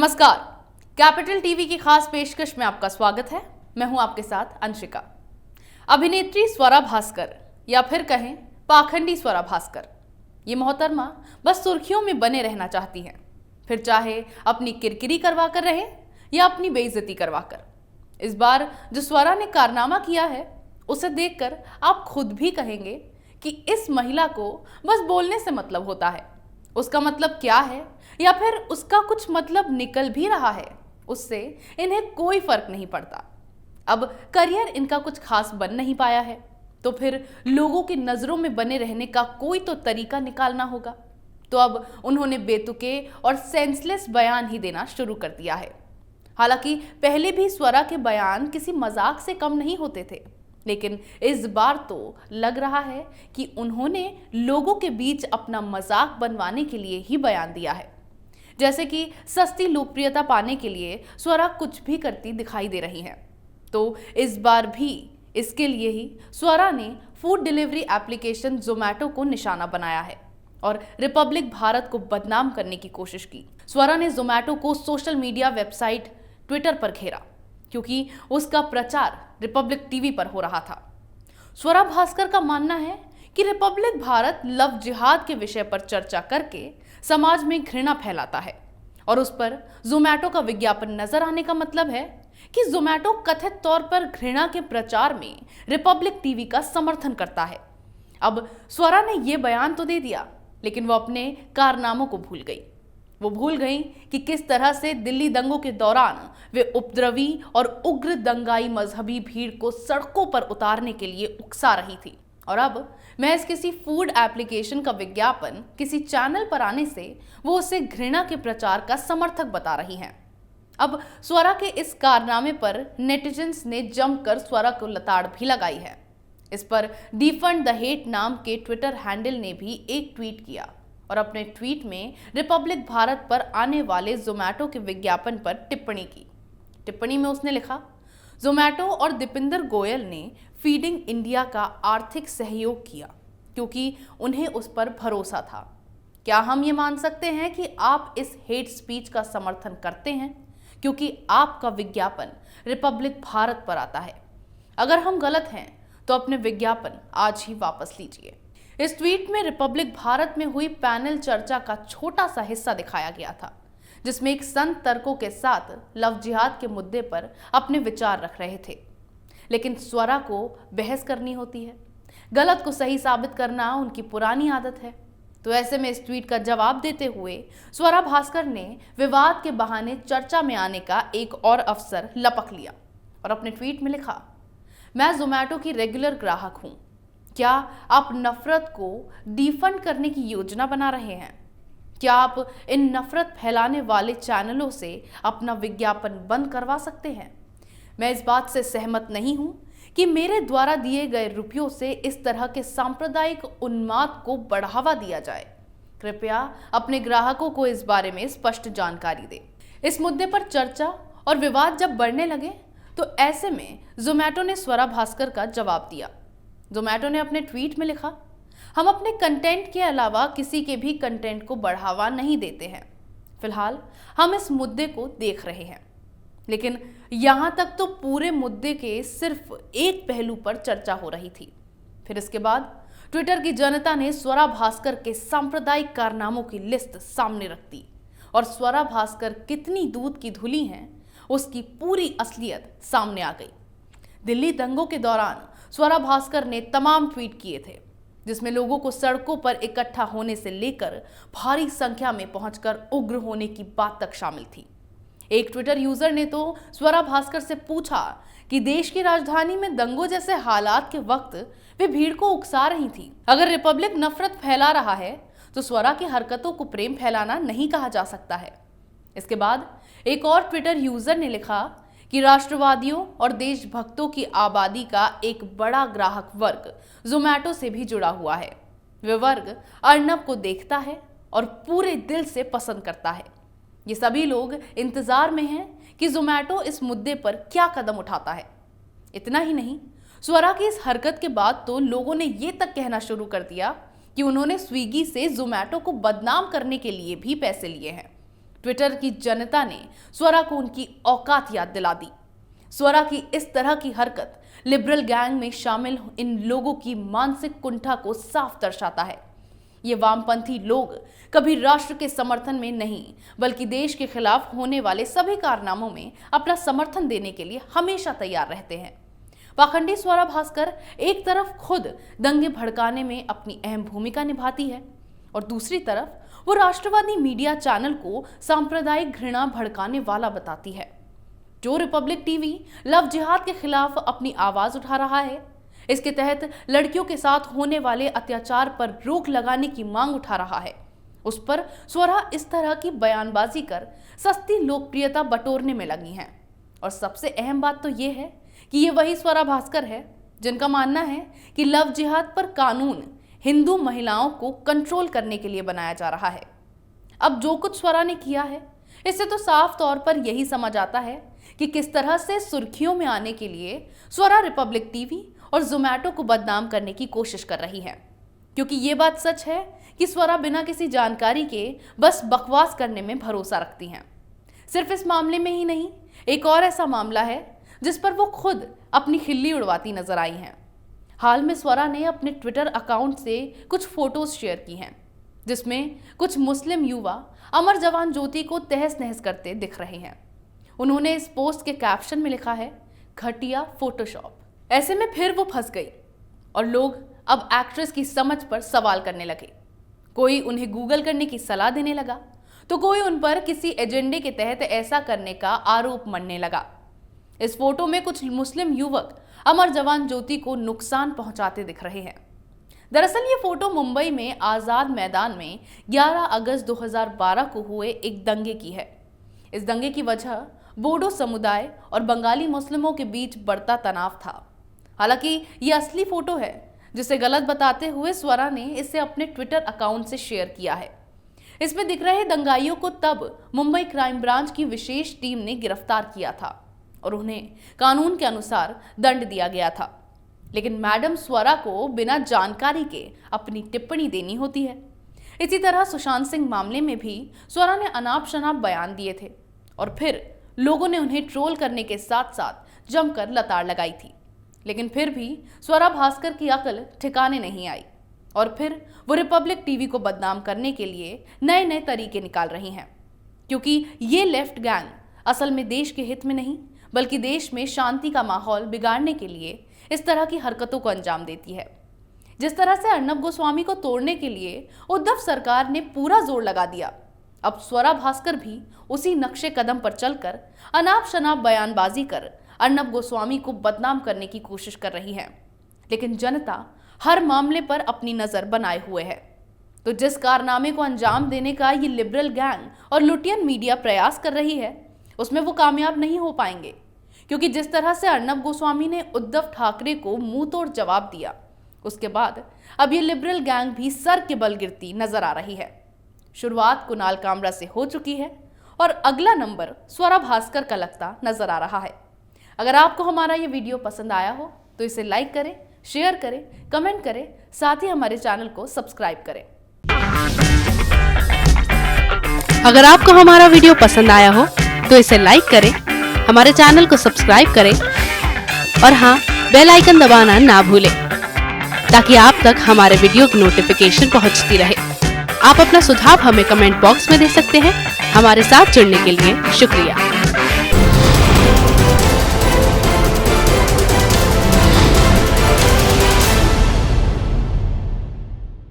नमस्कार। Capital TV की खास पेशकश में आपका स्वागत है। मैं हूं आपके साथ अंशिका। अभिनेत्री स्वरा भास्कर या फिर कहें पाखंडी स्वरा भास्कर, ये मोहतरमा बस सुर्खियों में बने रहना चाहती हैं, फिर चाहे अपनी किरकिरी करवा कर रहे या अपनी बेइज्जती करवा कर। इस बार जो स्वरा ने कारनामा किया है उसे देखकर आप खुद भी कहेंगे कि इस महिला को बस बोलने से मतलब होता है। उसका मतलब क्या है या फिर उसका कुछ मतलब निकल भी रहा है, उससे इन्हें कोई फर्क नहीं पड़ता। अब करियर इनका कुछ खास बन नहीं पाया है तो फिर लोगों की नजरों में बने रहने का कोई तो तरीका निकालना होगा। तो अब उन्होंने बेतुके और सेंसलेस बयान ही देना शुरू कर दिया है। हालांकि पहले भी स्वरा के बयान किसी मजाक से कम नहीं होते थे, लेकिन इस बार तो लग रहा है कि उन्होंने लोगों के बीच अपना मजाक बनवाने के लिए ही बयान दिया है। जैसे कि सस्ती लोकप्रियता पाने के लिए स्वरा कुछ भी करती दिखाई दे रही हैं, तो इस बार भी इसके लिए ही स्वरा ने फूड डिलीवरी एप्लीकेशन जोमैटो को निशाना बनाया है और रिपब्लिक भारत को बदनाम करने की कोशिश की। स्वरा ने जोमैटो को सोशल मीडिया, वेबसाइट, ट्विटर पर घेरा क्योंकि उसका प्रचार रिपब्लिक टीवी पर हो रहा था। स्वरा भास्कर का मानना है कि रिपब्लिक भारत लव जिहाद के विषय पर चर्चा करके समाज में घृणा फैलाता है और उस पर जोमैटो का विज्ञापन नजर आने का मतलब है कि जोमैटो कथित तौर पर घृणा के प्रचार में रिपब्लिक टीवी का समर्थन करता है। अब स्वरा ने यह बयान तो दे दिया, लेकिन वो अपने कारनामों को भूल गई। वो भूल गई कि किस तरह से दिल्ली दंगों के दौरान वे उपद्रवी और उग्र दंगाई मजहबी भीड़ को सड़कों पर उतारने के लिए उकसा रही थी। और अब महज किसी फूड एप्लीकेशन का विज्ञापन किसी चैनल पर आने से वो उसे घृणा के प्रचार का समर्थक बता रही हैं। अब स्वरा के इस कारनामे पर नेटिजन्स ने जमकर स्वरा को लताड़ भी लगाई है। इस पर डिफंड द हेट नाम के ट्विटर हैंडल ने भी एक ट्वीट किया और अपने ट्वीट में रिपब्लिक भारत पर आने वाले जोमैटो के विज्ञापन पर टिप्पणी की। टिप्पणी में उसने लिखा, जोमैटो और दीपिंदर गोयल ने फीडिंग इंडिया का आर्थिक सहयोग किया क्योंकि उन्हें उस पर भरोसा था। क्या हम ये मान सकते हैं कि आप इस हेट स्पीच का समर्थन करते हैं क्योंकि आपका विज्ञापन रिपब्लिक भारत पर आता है? अगर हम गलत हैं तो अपने विज्ञापन आज ही वापस लीजिए। इस ट्वीट में रिपब्लिक भारत में हुई पैनल चर्चा का छोटा सा हिस्सा दिखाया गया था, जिसमें एक संत तर्कों के साथ लव जिहाद के मुद्दे पर अपने विचार रख रहे थे। लेकिन स्वरा को बहस करनी होती है, गलत को सही साबित करना उनकी पुरानी आदत है। तो ऐसे में इस ट्वीट का जवाब देते हुए स्वरा भास्कर ने विवाद के बहाने चर्चा में आने का एक और अवसर लपक लिया और अपने ट्वीट में लिखा, मैं जोमैटो की रेगुलर ग्राहक हूं। क्या आप नफरत को डिफंड करने की योजना बना रहे हैं? क्या आप इन नफरत फैलाने वाले चैनलों से अपना विज्ञापन बंद करवा सकते हैं? मैं इस बात से सहमत नहीं हूं कि मेरे द्वारा दिए गए रुपयों से इस तरह के सांप्रदायिक उन्माद को बढ़ावा दिया जाए। कृपया अपने ग्राहकों को इस बारे में स्पष्ट जानकारी दें। इस मुद्दे पर चर्चा और विवाद जब बढ़ने लगे तो ऐसे में जोमैटो ने स्वरा भास्कर का जवाब दिया। जोमैटो ने अपने ट्वीट में लिखा, हम अपने कंटेंट के अलावा किसी के भी कंटेंट को बढ़ावा नहीं देते हैं। फिलहाल हम इस मुद्दे को देख रहे हैं। लेकिन यहां तक तो पूरे मुद्दे के सिर्फ एक पहलू पर चर्चा हो रही थी। फिर इसके बाद ट्विटर की जनता ने स्वरा भास्कर के सांप्रदायिक कारनामों की लिस्ट सामने रख दी और स्वरा भास्कर कितनी दूध की धुली हैं उसकी पूरी असलियत सामने आ गई। दिल्ली दंगों के दौरान स्वरा भास्कर ने तमाम ट्वीट किए थे, जिसमें लोगों को सड़कों पर इकट्ठा होने से लेकर भारी संख्या में पहुंचकर उग्र होने की बात तक शामिल थी। एक ट्विटर यूजर ने तो स्वरा भास्कर से पूछा कि देश की राजधानी में दंगों जैसे हालात के वक्त वे भीड़ को उकसा रही थी। अगर रिपब्लिक नफरत फैला रहा है तो स्वरा की हरकतों को प्रेम फैलाना नहीं कहा जा सकता है। इसके बाद एक और ट्विटर यूजर ने लिखा कि राष्ट्रवादियों और देशभक्तों की आबादी का एक बड़ा ग्राहक वर्ग जोमैटो से भी जुड़ा हुआ है। वे वर्ग अर्नब को देखता है और पूरे दिल से पसंद करता है। ये सभी लोग इंतजार में हैं कि जोमैटो इस मुद्दे पर क्या कदम उठाता है। इतना ही नहीं, स्वरा की इस हरकत के बाद तो लोगों ने ये तक कहना शुरू कर दिया कि उन्होंने स्विगी से जोमैटो को बदनाम करने के लिए भी पैसे लिए हैं। ट्विटर की जनता ने स्वरा को उनकी औकात याद दिला दी। स्वरा की इस तरह की हरकत लिबरल गैंग में शामिल इन लोगों की मानसिक कुंठा को साफ दर्शाता है। ये वामपंथी लोग कभी राष्ट्र के समर्थन में नहीं बल्कि देश के खिलाफ होने वाले सभी कारनामों में अपना समर्थन देने के लिए हमेशा तैयार रहते हैं। पाखंडी स्वरा भास्कर एक तरफ खुद दंगे भड़काने में अपनी अहम भूमिका निभाती है और दूसरी तरफ वो राष्ट्रवादी मीडिया चैनल को सांप्रदायिक घृणा भड़काने वाला बताती है। जो रिपब्लिक टीवी लव जिहाद के खिलाफ अपनी आवाज उठा रहा है, इसके तहत लड़कियों के साथ होने वाले अत्याचार पर रोक लगाने की मांग उठा रहा है, उस पर स्वरा इस तरह की बयानबाजी कर सस्ती लोकप्रियता बटोरने में लगी हैं। और सबसे अहम बात तो ये है कि ये वही स्वरा भास्कर है जिनका मानना है कि लव जिहाद पर कानून हिंदू महिलाओं को कंट्रोल करने के लिए बनाया जा रहा है। अब जो कुछ स्वरा ने किया है, इससे तो साफ तौर पर यही समझ आता है कि किस तरह से सुर्खियों में आने के लिए स्वरा रिपब्लिक टीवी और जोमैटो को बदनाम करने की कोशिश कर रही है। क्योंकि ये बात सच है कि स्वरा बिना किसी जानकारी के बस बकवास करने में भरोसा रखती हैं। सिर्फ इस मामले में ही नहीं, एक और ऐसा मामला है जिस पर वो खुद अपनी खिल्ली उड़वाती नजर आई हैं। हाल में स्वरा ने अपने ट्विटर अकाउंट से कुछ फोटोज शेयर की हैं, जिसमें कुछ मुस्लिम युवा अमर जवान ज्योति को तहस नहस करते दिख रहे हैं। उन्होंने इस पोस्ट के कैप्शन में लिखा है, घटिया फोटोशॉप। ऐसे में फिर वो फंस गई और लोग अब एक्ट्रेस की समझ पर सवाल करने लगे। कोई उन्हें गूगल करने की सलाह देने लगा तो कोई उन पर किसी एजेंडे के तहत ऐसा करने का आरोप मढ़ने लगा। इस फोटो में कुछ मुस्लिम युवक अमर जवान ज्योति को नुकसान पहुंचाते दिख रहे हैं। दरअसल ये फोटो मुंबई में आजाद मैदान में 11 अगस्त 2012 को हुए एक दंगे की है। इस दंगे की वजह बोडो समुदाय और बंगाली मुस्लिमों के बीच बढ़ता तनाव था। हालांकि ये असली फोटो है जिसे गलत बताते हुए स्वरा ने इसे अपने ट्विटर अकाउंट से शेयर किया है। इसमें दिख रहे दंगाइयों को तब मुंबई क्राइम ब्रांच की विशेष टीम ने गिरफ्तार किया था और उन्हें कानून के अनुसार दंड दिया गया था। लेकिन मैडम स्वरा को बिना जानकारी के अपनी टिप्पणी देनी होती है। इसी तरह सुशांत सिंह मामले में भी स्वरा ने अनाप शनाप बयान दिए थे और फिर लोगों ने उन्हें ट्रोल करने के साथ साथ जमकर लताड़ लगाई थी। लेकिन फिर भी स्वरा भास्कर की अकल ठिकाने नहीं आई और फिर वो रिपब्लिक टीवी को बदनाम करने के लिए नए नए तरीके निकाल रही हैं। क्योंकि ये लेफ्ट गैंग असल में देश के हित में नहीं बल्कि देश में शांति का माहौल बिगाड़ने के लिए इस तरह की हरकतों को अंजाम देती है। जिस तरह से अर्नब गोस्वामी को तोड़ने के लिए उद्धव सरकार ने पूरा जोर लगा दिया, अब स्वरा भास्कर भी उसी नक्शे कदम पर चलकर अनाप शनाप बयानबाजी कर अर्नब गोस्वामी को बदनाम करने की कोशिश कर रही है। लेकिन जनता हर मामले पर अपनी नजर बनाए हुए है। तो जिस कारनामे को अंजाम देने का ये लिबरल गैंग और लुटियन मीडिया प्रयास कर रही है, उसमें वो कामयाब नहीं हो पाएंगे। क्योंकि जिस तरह से अर्नब गोस्वामी ने उद्धव ठाकरे को मुंह तोड़ जवाब दिया, उसके बाद अब ये लिबरल गैंग भी सर के बल गिरती नजर आ रही है। शुरुआत कुणाल कामरा से हो चुकी है और अगला नंबर स्वरा भास्कर का लगता नजर आ रहा है। अगर आपको हमारा ये वीडियो पसंद आया हो तो इसे लाइक करें, शेयर करें, कमेंट करें, साथ ही हमारे चैनल को सब्सक्राइब करें। अगर आपको हमारा वीडियो पसंद आया हो तो इसे लाइक करें, हमारे चैनल को सब्सक्राइब करें और हाँ, बेल आइकन दबाना ना भूलें ताकि आप तक हमारे वीडियो की नोटिफिकेशन पहुंचती रहे। आप अपना सुझाव हमें कमेंट बॉक्स में दे सकते हैं। हमारे साथ जुड़ने के लिए शुक्रिया।